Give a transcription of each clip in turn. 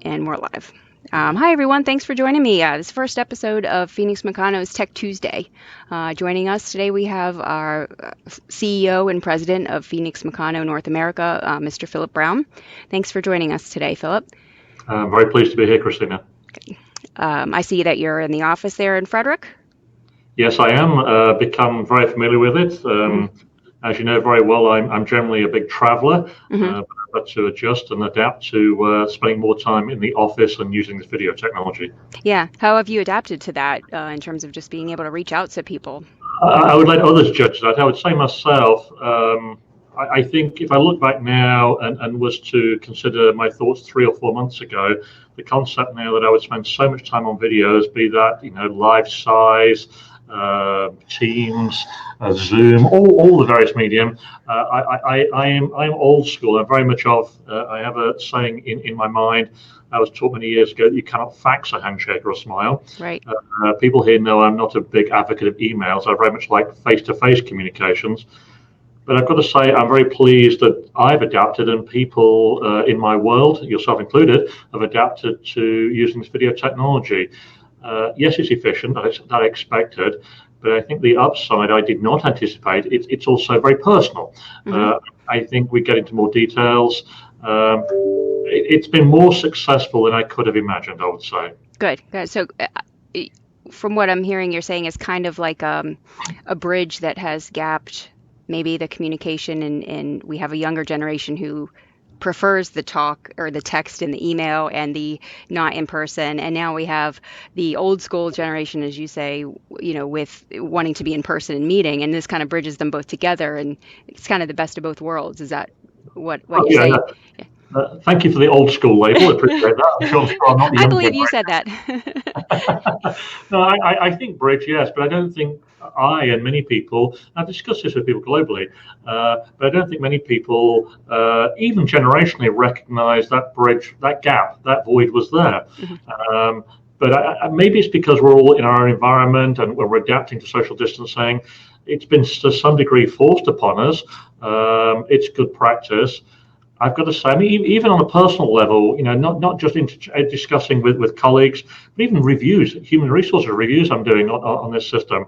And we're live. Hi, everyone. Thanks for joining me. This first episode of Phoenix Mecano's Tech Tuesday. Joining us today, we have our CEO and president of Phoenix Mecano North America, Mr. Philip Brown. Thanks for joining us today, Philip. I'm very pleased to be here, Christina. Okay. I see that you're in the office there in Frederick. Yes, I am. Become very familiar with it. As you know very well, I'm generally a big traveler, but I've had to adjust and adapt to spending more time in the office and using this video technology. Yeah. How have you adapted to that in terms of just being able to reach out to people? I would let others judge that. I would say myself, I think if I look back now and was to consider my thoughts 3 or 4 months ago, the concept now that I would spend so much time on videos, be that life size, Teams, Zoom, all the various medium. I'm old school. I'm very much of. I have a saying in my mind. I was taught many years ago that you cannot fax a handshake or a smile. Right. People here know I'm not a big advocate of emails. I very much like face-to-face communications. But I've got to say, I'm very pleased that I've adapted, and people in my world, yourself included, have adapted to using this video technology. Yes, it's efficient, that I expected, but I think the upside I did not anticipate. It's also very personal. I think we get into more details. It's been more successful than I could have imagined, I would say. Good. So from what I'm hearing, you're saying it's kind of like a bridge that has gapped maybe the communication, and we have a younger generation who prefers the talk or the text and the email and the not in person, and now we have the old school generation, as you say, with wanting to be in person and meeting, and this kind of bridges them both together, and it's kind of the best of both worlds. Is that what you're saying? Yeah. Thank you for the old school label. I appreciate that. I'm sure I'm not the I believe you said that. No, I think bridge, yes, but I don't think I and many people, I've discussed this with people globally, but I don't think many people, even generationally, recognize that bridge, that gap, that void was there. But maybe it's because we're all in our environment and we're adapting to social distancing. It's been to some degree forced upon us. It's good practice. I've got to say, I mean, even on a personal level, not just discussing with colleagues, but even reviews, human resources reviews I'm doing on this system.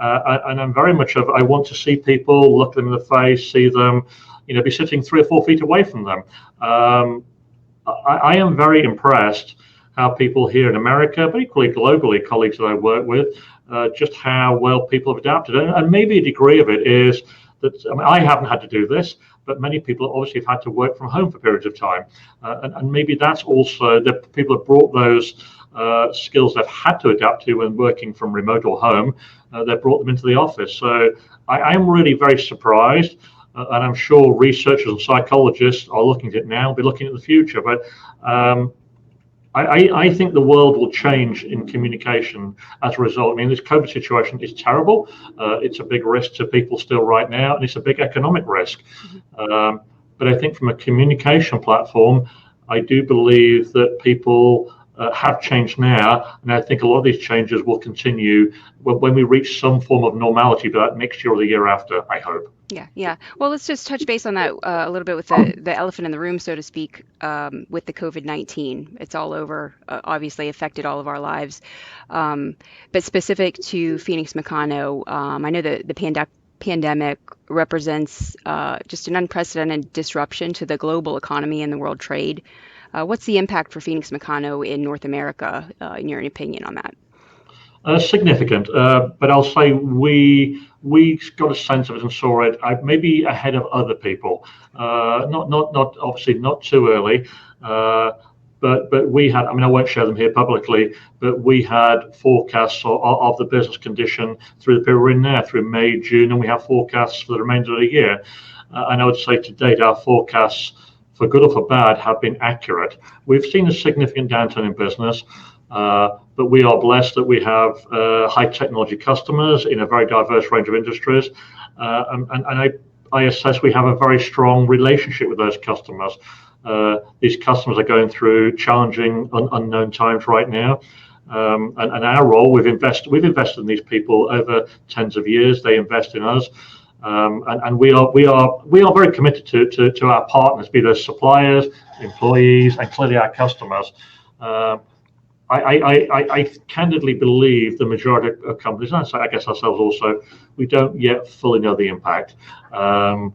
And I'm very much I want to see people, look them in the face, see them, be sitting 3 or 4 feet away from them. I am very impressed how people here in America, but equally globally, colleagues that I work with, just how well people have adapted. And maybe a degree of it is that, I haven't had to do this, but many people obviously have had to work from home for periods of time. And maybe that's also that people have brought those skills they've had to adapt to when working from remote or home, they've brought them into the office. So I'm really very surprised, and I'm sure researchers and psychologists are looking at it now, be looking at the future. But I think the world will change in communication as a result. I mean, this COVID situation is terrible. It's a big risk to people still right now, and it's a big economic risk. But I think from a communication platform, I do believe that people have changed now, and I think a lot of these changes will continue when we reach some form of normality, but next year or the year after, I hope. Yeah. Well, let's just touch base on that a little bit with the elephant in the room, so to speak, with the COVID-19. It's all over, obviously affected all of our lives. But specific to Phoenix Mecano, I know that the pandemic represents just an unprecedented disruption to the global economy and the world trade. What's the impact for Phoenix Mecano in North America, in your opinion, on that? Significant, but I'll say we got a sense of it and saw it maybe ahead of other people. Not obviously not too early, but we had. I mean, I won't share them here publicly, but we had forecasts of the business condition through the period we're in now, through May, June, and we have forecasts for the remainder of the year. And I would say to date, our forecasts, for good or for bad, have been accurate. We've seen a significant downturn in business. But we are blessed that we have high technology customers in a very diverse range of industries, and I assess we have a very strong relationship with those customers. These customers are going through challenging, unknown times right now, and our role, we've invested in these people over tens of years. They invest in us, and we are very committed to our partners, be those suppliers, employees, and clearly our customers. Uh, I candidly believe the majority of companies, and I guess ourselves also, we don't yet fully know the impact. Um,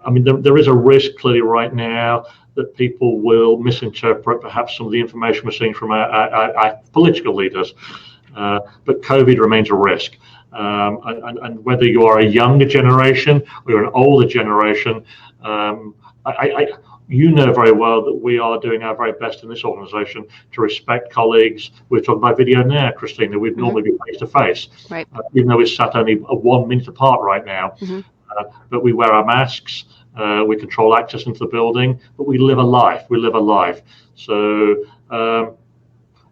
I mean, there is a risk clearly right now that people will misinterpret perhaps some of the information we're seeing from our political leaders. But COVID remains a risk. And whether you are a younger generation or you're an older generation, I, I, you know very well that we are doing our very best in this organisation to respect colleagues. We're talking by video now, Christina. We'd Hmm. normally be face to face, Right. even though we're sat only 1 minute apart right now. Hmm. But we wear our masks. We control access into the building, but we live a life. We live a life. So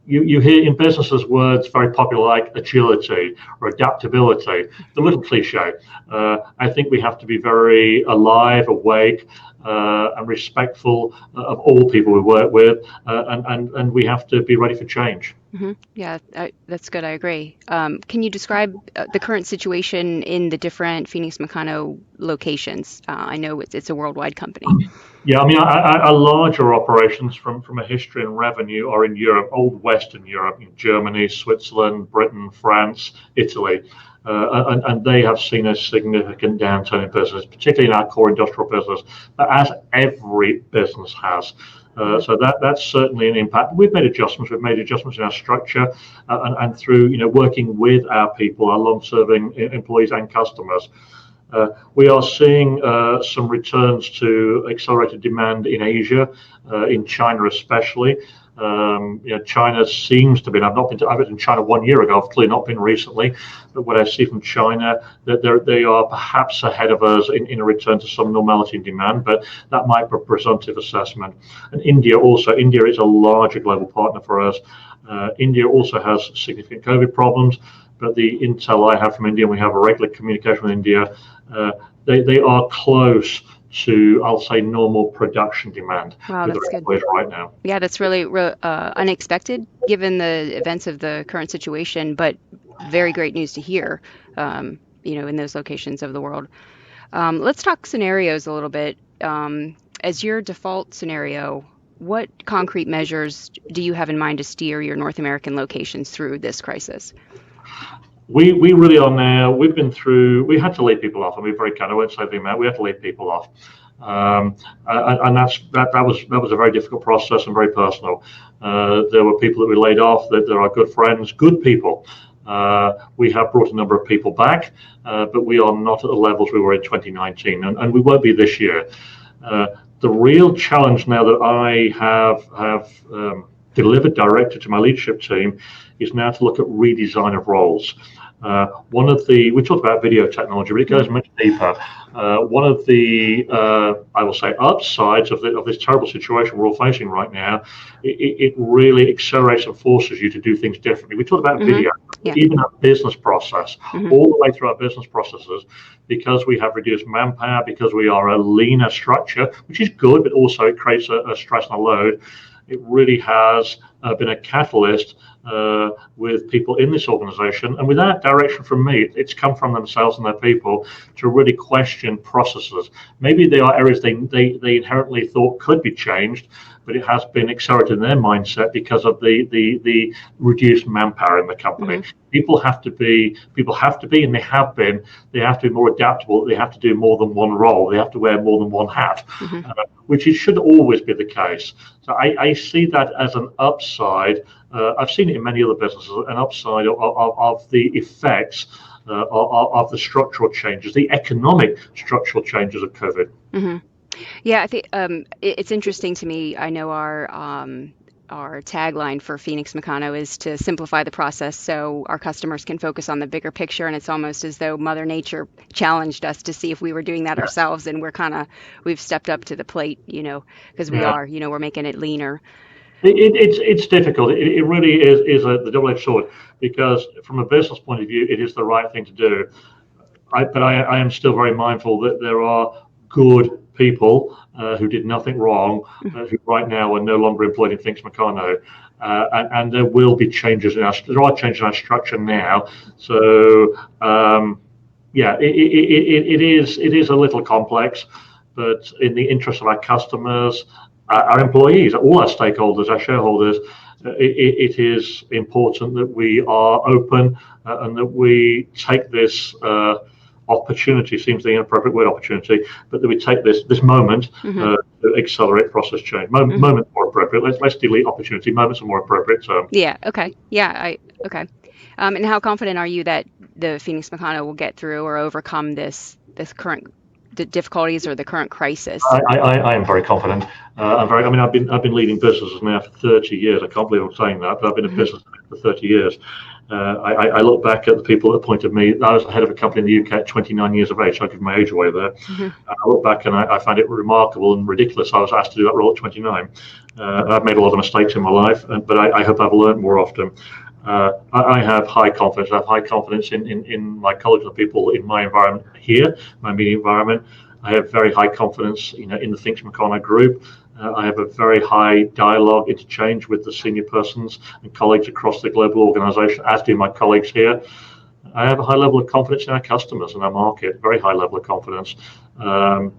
you hear in businesses words very popular like agility or adaptability. The little cliche. I think we have to be very alive, awake, and respectful of all people we work with, and we have to be ready for change. Hmm. Yeah, that's good. I agree. Can you describe the current situation in the different Phoenix Mecano locations? I know it's a worldwide company. Yeah, I mean, our larger operations from a history and revenue are in Europe, old Western Europe, in Germany, Switzerland, Britain, France, Italy. And they have seen a significant downturn in business, particularly in our core industrial business, but as every business has. Hmm. So that's certainly an impact. We've made adjustments. We've made adjustments in our structure, and through working with our people, our long-serving employees and customers. We are seeing some returns to accelerated demand in Asia, in China especially. China seems to be. I've not been. I was in China 1 year ago. I've clearly not been recently. But what I see from China, that they are perhaps ahead of us in a return to some normality in demand. But that might be a presumptive assessment. And India also. India is a larger global partner for us. India also has significant COVID problems. But the intel I have from India, and we have a regular communication with India, they are close to, I'll say, normal production demand Wow, with that's their good. employees right now. Yeah, that's really unexpected given the events of the current situation, but very great news to hear, in those locations of the world. Let's talk scenarios a little bit. As your default scenario, what concrete measures do you have in mind to steer your North American locations through this crisis? We really are now. We've been through. We had to lay people off, and we're very kind. I won't say the amount. We had to lay people off, and that was a very difficult process and very personal. There were people that we laid off. That there are good friends, good people. We have brought a number of people back, but we are not at the levels we were in 2019, and we won't be this year. The real challenge now that I have delivered directly to my leadership team is now to look at redesign of roles. We talked about video technology, but it goes much deeper. One of the, I will say, upsides of this terrible situation we're all facing right now, it really accelerates and forces you to do things differently. We talked about Hmm. video, Yeah. even our business process, Hmm. all the way through our business processes, because we have reduced manpower, because we are a leaner structure, which is good, but also it creates a stress and a load. It really has been a catalyst with people in this organization, and without direction from me. It's come from themselves and their people to really question processes. Maybe there are areas they inherently thought could be changed, but it has been accelerated in their mindset because of the reduced manpower in the company. Hmm. People have to be, and they have to be more adaptable. They have to do more than one role. They have to wear more than one hat, Hmm. which should always be the case. So I see that as an upside. I've seen it in many other businesses, an upside of the effects of the structural changes, the economic structural changes of COVID. Hmm. Yeah, I think it's interesting to me. I know our tagline for Phoenix Mecano is to simplify the process so our customers can focus on the bigger picture. And it's almost as though Mother Nature challenged us to see if we were doing that Yeah, ourselves. And we've stepped up to the plate, because we yeah. are, we're making it leaner. It's difficult. It really is the double-edged sword because from a business point of view, it is the right thing to do. But I am still very mindful that there are good people who did nothing wrong, who right now are no longer employed in Thinks Meccano. And there will be changes there are changes in our structure now. So yeah, it is a little complex, but in the interest of our customers, our employees, all our stakeholders, our shareholders, it is important that we are open and that we take this opportunity, seems the inappropriate word opportunity, but that we take this moment Hmm. to accelerate process change. Hmm. Moment more appropriate. Let's delete opportunity. Moments are more appropriate term. Yeah. Okay. Yeah. Okay. And how confident are you that the Phoenix Mecano will get through or overcome this current difficulties or the current crisis? I am very confident. I'm very. I mean, I've been leading businesses now for 30 years. I can't believe I'm saying that, but I've been in Hmm. business for 30 years. I look back at the people that appointed me. I was the head of a company in the UK at 29 years of age. So I give my age away there. Hmm. I look back and I find it remarkable and ridiculous. I was asked to do that role at 29. I've made a lot of mistakes in my life, but I hope I've learned more often. I have high confidence. I have high confidence in my colleagues and people in my environment here, my immediate environment. I have very high confidence, in the Think Mecano group. I have a very high dialogue interchange with the senior persons and colleagues across the global organisation, as do my colleagues here. I have a high level of confidence in our customers and our market, very high level of confidence. Um,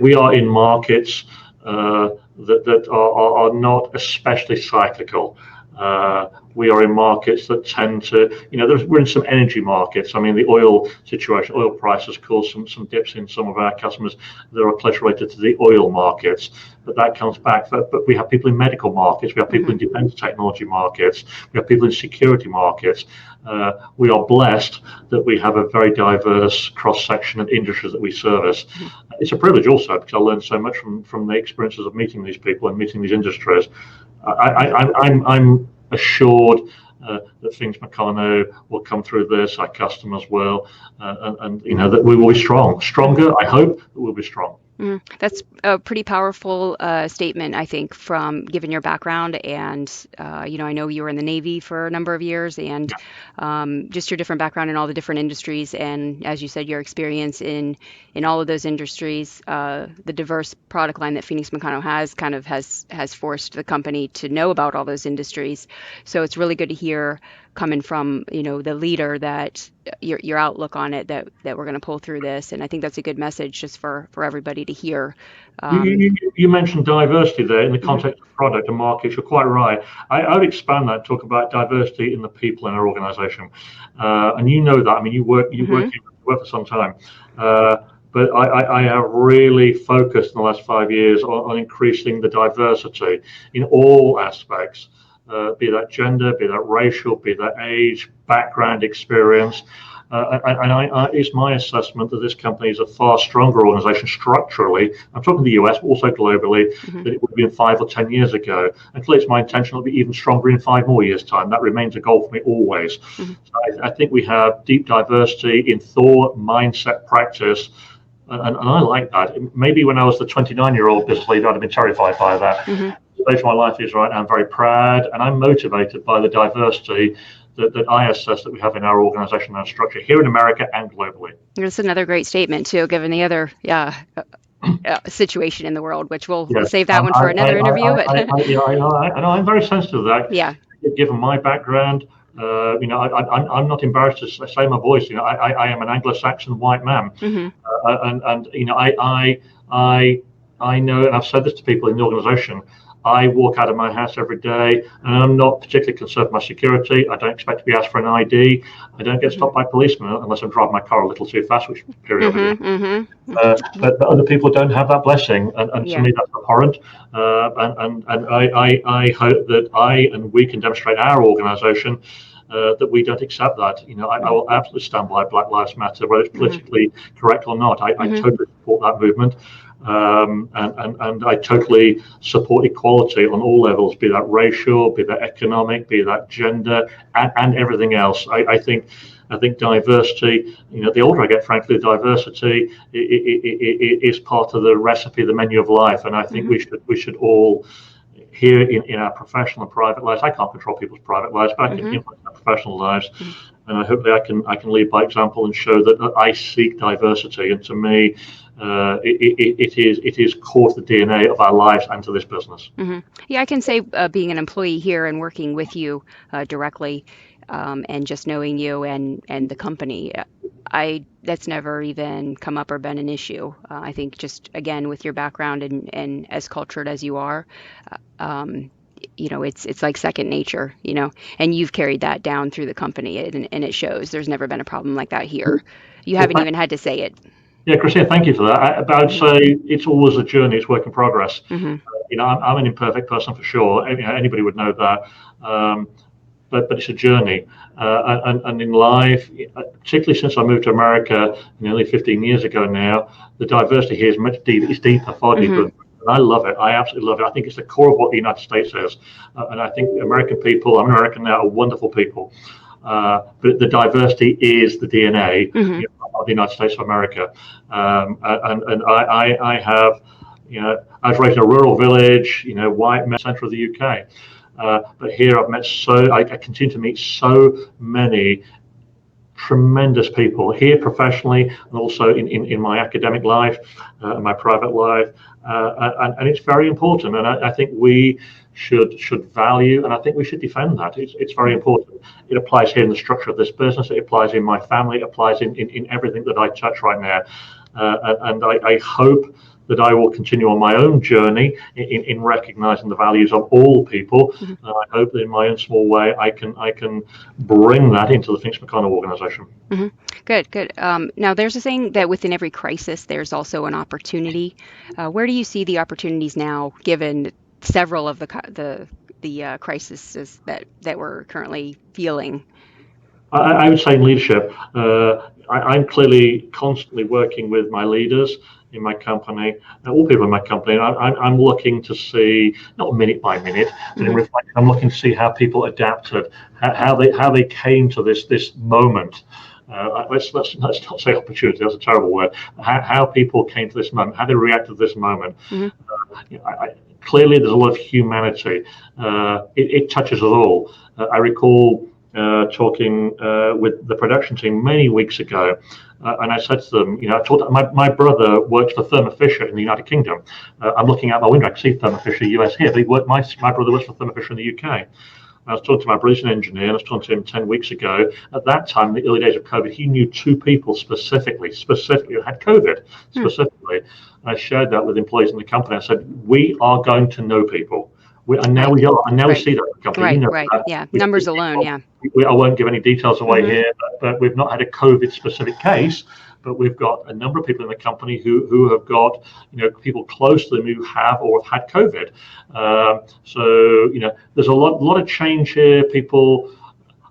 we are in markets that are not especially cyclical. We are in markets that tend to, we're in some energy markets. I mean, the oil situation, oil prices caused some dips in some of our customers that are close related to the oil markets. But that comes back. But we have people in medical markets, we have people Hmm. in defense technology markets, we have people in security markets. We are blessed that we have a very diverse cross section of industries that we service. Hmm. It's a privilege also because I learned so much from the experiences of meeting these people and meeting these industries. I'm assured that things Mecano will come through this, our customers will, and that we will be strong, Hmm. stronger. I hope that we'll be strong. That's a pretty powerful statement, I think, from given your background. And, I know you were in the Navy for a number of years and just your different background in all the different industries. And as you said, your experience in all of those industries, the diverse product line that Phoenix Mecano has kind of has forced the company to know about all those industries. So it's really good to hear coming from, the leader that your outlook on it that we're going to pull through this, and I think that's a good message just for everybody to hear. You, Um, you, you mentioned diversity there in the mhm. context of product and markets. You're quite right. I would expand that and talk about diversity in the people in our organisation, and you know that. I mean, Mhm. you work for some time, uh, but I have really focused in the last 5 years on increasing the diversity in all aspects, be that gender, be that racial, be that age, background, experience. It's my assessment that this company is a far stronger organization structurally. I'm talking the US, but also globally, Mhm. than it would have been 5 or 10 years ago. And clearly, it's my intention to be even stronger in 5 more years' time. That remains a goal for me always. Mhm. So I think we have deep diversity in thought, mindset, practice. And I like that. Maybe when I was the 29-year-old business leader, I'd have been terrified by that. Mhm. The stage of my life is right. I'm very proud and I'm motivated by the diversity that I assess that we have in our organization and structure here in America and globally. That's another great statement too, given the other situation in the world, which we'll Yes, save that one for another interview. But yeah, I know. I'm very sensitive to that. yeah. Given my background, I'm not embarrassed to say my voice. I am an Anglo-Saxon white man, Mhm. and I I know, and I've said this to people in the organisation. I walk out of my house every day, and I'm not particularly concerned with my security. I don't expect to be asked for an ID. I don't get Mhm. stopped by policemen unless I'm driving my car a little too fast, which periodically. Mhm. Mhm. But other people don't have that blessing, and to Yeah. me that's abhorrent. I hope that I and we can demonstrate our organisation that we don't accept that. I Mhm. will absolutely stand by Black Lives Matter, whether it's Mhm. politically correct or not. I Mhm. totally support that movement. And I totally support equality on all levels, be that racial, be that economic, be that gender, and everything else. I think diversity. The older I get, frankly, diversity is part of the recipe, the menu of life, and I think Mhm. we should all here in our professional and private lives. I can't control people's private lives, but I can Mhm. influence their professional lives. Mhm. And I hope that I can lead by example and show that I seek diversity. And to me, it is core to the DNA of our lives and to this business. Mhm. Yeah, I can say being an employee here and working with you directly, and just knowing you and the company, I that's never even come up or been an issue. I think just again with your background and as cultured as you are, um, it's like second nature, and you've carried that down through the company, and it shows. There's never been a problem like that here. You Well, haven't even had to say it. yeah, Christina, thank you for that. But I'd Hmm. say it's always a journey, it's work in progress. Hmm. I'm an imperfect person for sure. Anybody would know that. Um, but it's a journey. And in life, particularly since I moved to America nearly 15 years ago now, the diversity here is much deeper. It's deeper, far deeper. Hmm. And I love it. I absolutely love it. I think it's the core of what the United States is. And I think American people, I'm American now, are wonderful people. But the diversity is the DNA, Hmm. of the United States of America. And I have, I was raised in a rural village, white, centre of the UK. But here I've met I continue to meet so many tremendous people here professionally and also in my academic life, my private life. And it's very important. And I think we should value and I think we should defend that. It's very important. It applies here in the structure of this business. It applies in my family. It applies in everything that I touch right now. And I hope that I will continue on my own journey in recognizing the values of all people. Hmm. And I hope that in my own small way, I can bring that into the Phoenix Mecano organization. Hmm. Good, good. Now, there's a saying that within every crisis, there's also an opportunity. Where do you see the opportunities now, given several of the crises that we're currently feeling? I would say in leadership, I'm clearly constantly working with my leaders in my company, all people in my company. And I'm looking to see, not minute by minute, but in Hmm. reflection, I'm looking to see how people adapted, how they came to this moment. Let's not say opportunity. That's a terrible word. How people came to this moment, how they reacted to this moment. Hmm. Clearly, there's a lot of humanity. It touches us all. I recall talking with the production team many weeks ago, and I said to them, I told my brother works for Thermo Fisher in the United Kingdom. I'm looking out my window, I can see Thermo Fisher US here, but my brother works for Thermo Fisher in the UK. I was talking to my brother's an engineer, and I was talking to him 10 weeks ago. At that time, in the early days of COVID, he knew two people specifically who had COVID. Hmm. Specifically, I shared that with employees in the company. I said, "We are going to know people." And now Right, we are, and now we right, see that in the company. You right, know right. that. Yeah, numbers alone. Yeah. I won't give any details away Hmm. here, but we've not had a COVID specific case, but we've got a number of people in the company who have got, people close to them who have or have had COVID. So there's a lot of change here. People,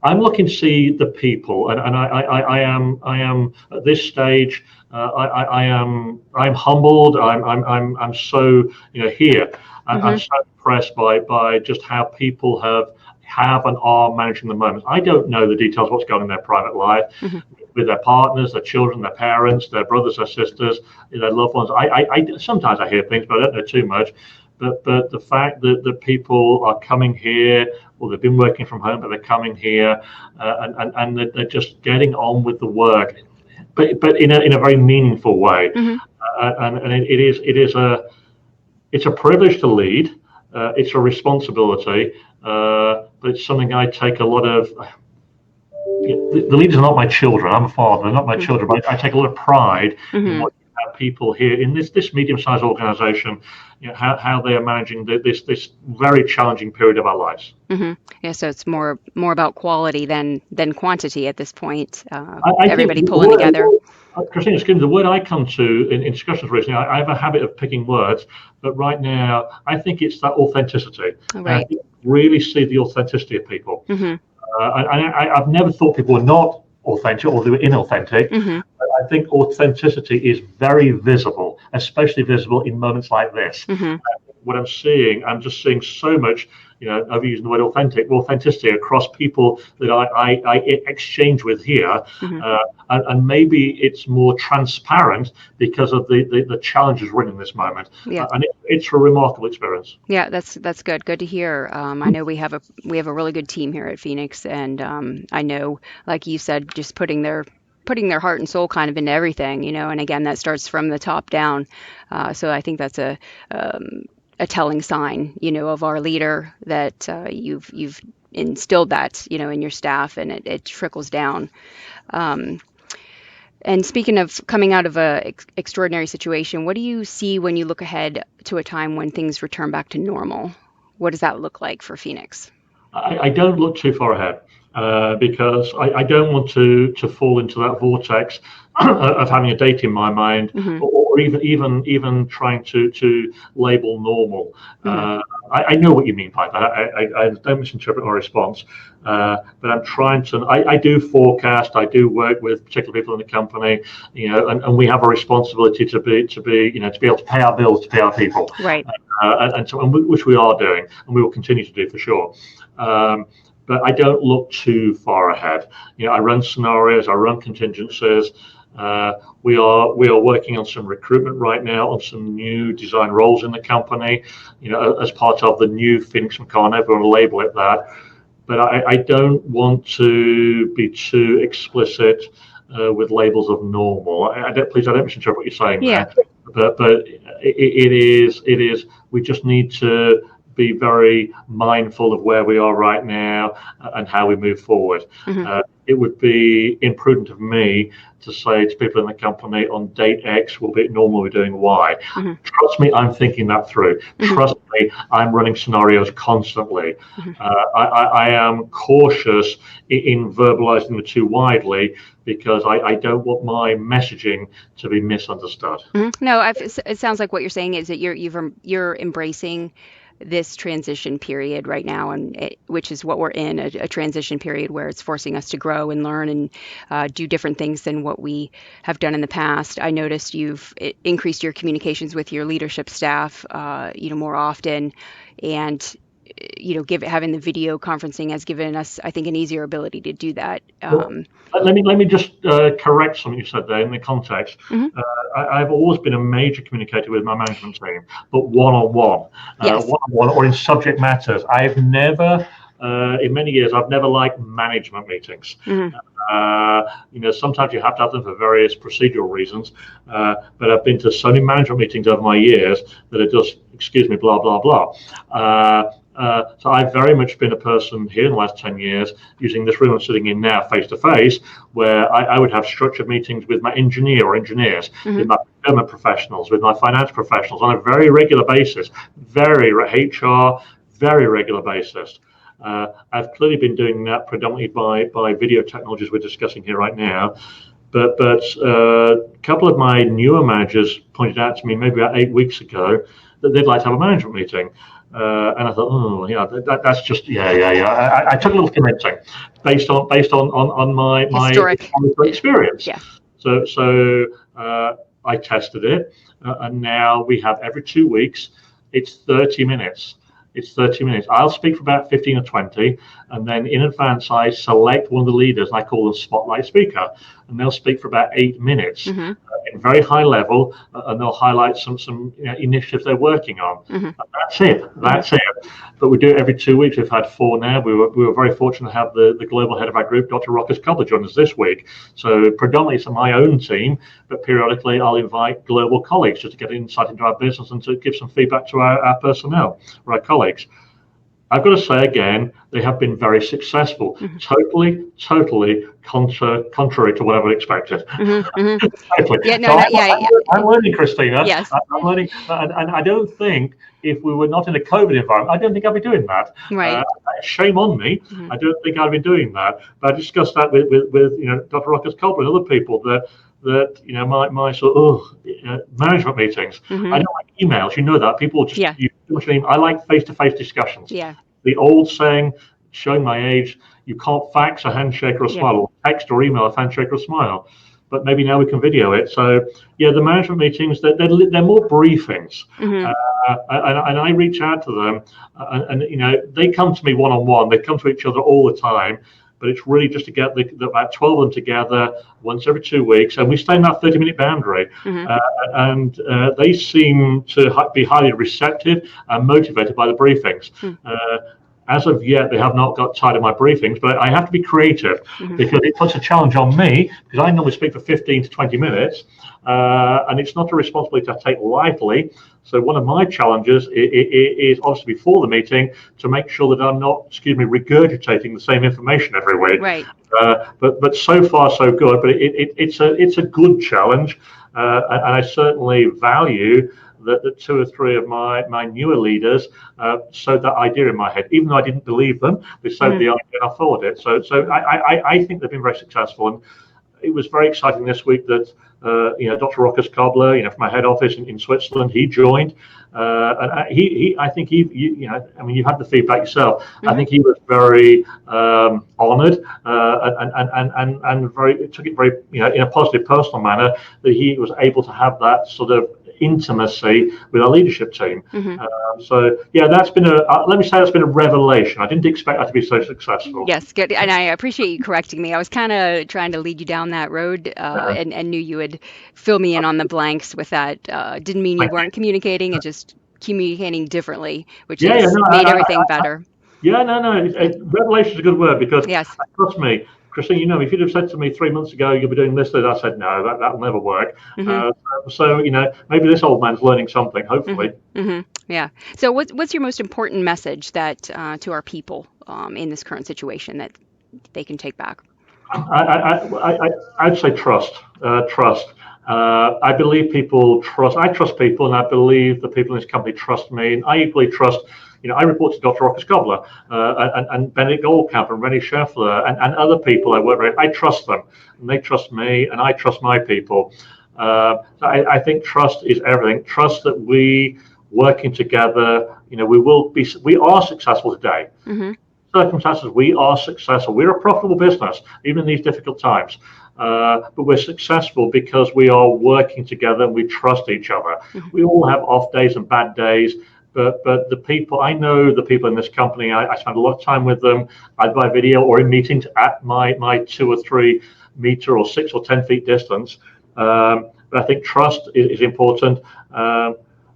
I'm looking to see the people, and I am at this stage. I'm humbled. I'm so here. I'm Hmm. so impressed by just how people have and are managing the moment. I don't know the details of what's going on in their private life Hmm. with their partners, their children, their parents, their brothers, their sisters, their loved ones. I sometimes I hear things, but I don't know too much. But the fact that the people are coming here, or they've been working from home, but they're coming here, and they're just getting on with the work, but in a very meaningful way, Hmm. and it's a privilege to lead. It's a responsibility, but it's something I take a lot of. The leaders are not my children. I'm a father, they're not my children, but I take a lot of pride in Hmm. what people here in this medium-sized organization, how they are managing this very challenging period of our lives. Hmm. Yeah, so it's more about quality than quantity at this point. I think Everybody the pulling word, together. Christina Skin, the word I come to in discussions recently, I have a habit of picking words, but right now I think it's that authenticity. And I Right. think really see the authenticity of people. Hmm. I've never thought people were not authentic or they were inauthentic. Hmm. I think authenticity is very visible, especially visible in moments like this. Hmm. What I'm just seeing so much, I've used the word authenticity across people that I exchange with here. Hmm. And maybe it's more transparent because of the challenges we're in this moment. Yeah. And it's a remarkable experience. Yeah, that's good. Good to hear. I know we have a really good team here at Phoenix, and I know, like you said, just putting their heart and soul kind of into everything, And again, that starts from the top down. So I think that's a telling sign, of our leader that you've instilled that, in your staff, and it trickles down. Um, and speaking of coming out of a extraordinary situation, what do you see when you look ahead to a time when things return back to normal? what does that look like for Phoenix? I don't look too far ahead because I don't want to fall into that vortex of having a date in my mind, Hmm. or even trying to label normal. Hmm. I know what you mean by that. I don't misinterpret my response, but I'm trying to. I do forecast. I do work with particular people in the company, and we have a responsibility to be able to pay our bills, to pay our people, Right. which we are doing, and we will continue to do for sure. Um, but I don't look too far ahead. I run scenarios, I run contingencies. We are working on some recruitment right now on some new design roles in the company. As part of the new Phoenix Mecano, if we want to label it that. But I don't want to be too explicit with labels of normal. Please, I don't misinterpret what you're saying Yeah. there. But it is. We just need to be very mindful of where we are right now and how we move forward. Hmm. It would be imprudent of me to say to people in the company on date X we'll be normal, we're doing Y. Hmm. Trust me, I'm thinking that through. Hmm. Trust me, I'm running scenarios constantly. Hmm. I am cautious in verbalizing the too widely because I don't want my messaging to be misunderstood. No, it sounds like what you're saying is that you're embracing this transition period right now, which is what we're in, a transition period where it's forcing us to grow and learn and do different things than what we have done in the past. I noticed you've increased your communications with your leadership staff, more often, and having the video conferencing has given us, I think, an easier ability to do that. Well, let me just correct something you said there in the context. Mhm. Uh, I've always been a major communicator with my management team, but one-on-one, Yes. one-on-one, or in subject matters. In many years, I've never liked management meetings. Hmm. Sometimes you have to have them for various procedural reasons. But I've been to so many management meetings over my years that are just, excuse me, blah blah blah. So I've very much been a person here in the last 10 years using this room I'm sitting in now face to face, where I would have structured meetings with my engineer or engineers, Hmm. with my procurement professionals, with my finance professionals on a very regular basis, HR, very regular basis. I've clearly been doing that predominantly by video technologies we're discussing here right now. But a couple of my newer managers pointed out to me maybe about 8 weeks ago that they'd like to have a management meeting. And I thought, oh, yeah, that's just, yeah. I took a little convincing based on my Historic. experience. Yeah. So I tested it, and now we have every 2 weeks. It's 30 minutes. It's 30 minutes. I'll speak for about 15 or 20, and then in advance, I select one of the leaders, and I call them spotlight speaker, and they'll speak for about 8 minutes Hmm. in very high level, and they'll highlight some initiatives they're working on. Hmm. And that's it. Hmm. That's it. But we do it every 2 weeks. We've had four now. We were very fortunate to have the global head of our group, Dr. Rockers Cobbler, join us this week. So predominantly it's my own team, but periodically I'll invite global colleagues just to get insight into our business and to give some feedback to our personnel or our colleagues. I've got to say again, they have been very successful. Hmm. Totally contrary to what I would expected. Hmm. Hmm. Totally. Yeah. No. So Not. Yeah. Yeah. I'm learning, Christina. Yes. I'm learning, and I don't think if we were not in a COVID environment, I don't think I'd be doing that. Uh, Right. Shame on me. Hmm. I don't think I'd be doing that. But I discussed that with Dr. Rockers Cobbler and other people that my sort of management meetings. I Hmm. don't like emails. You know that people just Yeah. use too much. I like face-to-face discussions. Yeah. The old saying, showing my age, you can't fax a handshake or a Yeah. smile, or text or email a handshake or a smile. But maybe now we can video it. So yeah, the management meetings they're more briefings, Hmm. and I reach out to them, and they come to me one on one. They come to each other all the time. But it's really just to get about 12 of them together once every 2 weeks, and we stay in that 30-minute boundary. Hmm. And they seem to be highly receptive and motivated by the briefings. As of yet, they have not got tired of my briefings, but I have to be creative Hmm. because it puts a challenge on me because I normally speak for 15 to 20 minutes, and it's not a responsibility I take lightly. So one of my challenges is obviously before the meeting to make sure that I'm not, regurgitating the same information every week. Right. But so far so good. But it's a good challenge. And I certainly value that two or three of my newer leaders sowed that idea in my head, even though I didn't believe them. They sowed Hmm. the idea and I thought it. So I think they've been very successful. And it was very exciting this week that Dr. Rokas Kobler, from my head office in Switzerland, he joined, and I think I mean, you had the feedback yourself. I Hmm. think he was very honoured and very took it very in a positive personal manner that he was able to have that sort of intimacy with our leadership team. Hmm. So yeah, that's been let me say that's been a revelation. I didn't expect that to be so successful. Yes, good. And I appreciate you correcting me. I was kind of trying to lead you down that road, and knew you would fill me in on the blanks with that. Didn't mean you weren't communicating, it just communicating differently, which Yeah, yeah, has no, made everything better. yeah, no, no. Yeah. Revelation is a good word because Yes. trust me, Christine. If you'd have said to me 3 months ago you'll be doing this, that I said no, that'll never work. Hmm. So maybe this old man's learning something. Hmm. Hopefully, Hmm. Yeah. So what's your most important message that to our people in this current situation that they can take back? I'd say trust. Trust. I believe people trust. I trust people, and I believe the people in this company trust me. And I equally trust. I report to Dr. Rokas Kobler and Benedict Goldkamp and Rennie Scheffler and other people I work with. I trust them, and they trust me, and I trust my people. I think trust is everything. Trust that we working together. We are successful today Hmm. circumstances, we are successful. We're a profitable business, even in these difficult times. But we're successful because we are working together and we trust each other. Hmm. We all have off days and bad days, but the people I know, the people in this company, I spend a lot of time with them, either by video or in meetings at my 2 or 3 meter or 6 or 10 feet distance. But I think trust is important.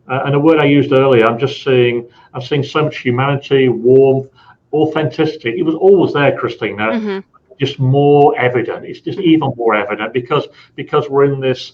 And a word I used earlier, I'm seeing so much humanity, warmth, authenticity. It was always there, Christina, Hmm. just more evident. It's just Hmm. even more evident because we're in this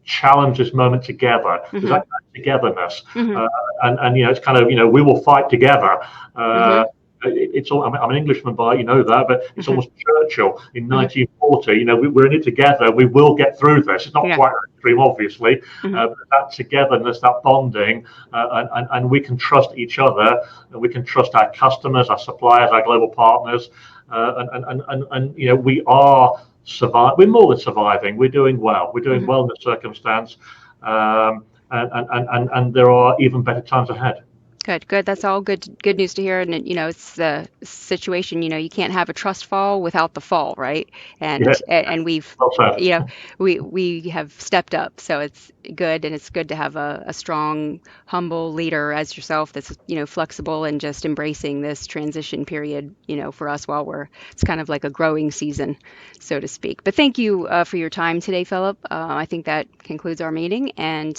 challenge, this moment together. There's Hmm. that togetherness, Hmm. uh, and it's kind of we will fight together. Hmm. Uh, it's all, I'm an Englishman, by that, but it's Hmm. almost Churchill in Hmm. 1940. We're in it together. We will get through this. It's not Yeah. quite extreme, obviously, Hmm. but that togetherness, that bonding, and we can trust each other, and we can trust our customers, our suppliers, our global partners, and we are survive. We're more than surviving. We're doing well. We're doing Hmm. well in the circumstance, and there are even better times ahead. Good, good. That's all good news to hear. And it's the situation, you can't have a trust fall without the fall, right? Yeah, And we've, well said. you know, we have stepped up. So it's good, and it's good to have a strong, humble leader as yourself that's, flexible and just embracing this transition period, for us while it's kind of like a growing season, so to speak. But thank you for your time today, Philip. I think that concludes our meeting, and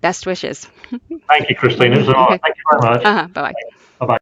best wishes. Thank you, Christine. It was an honor. Okay. Thank you very much. Bye bye. Bye bye.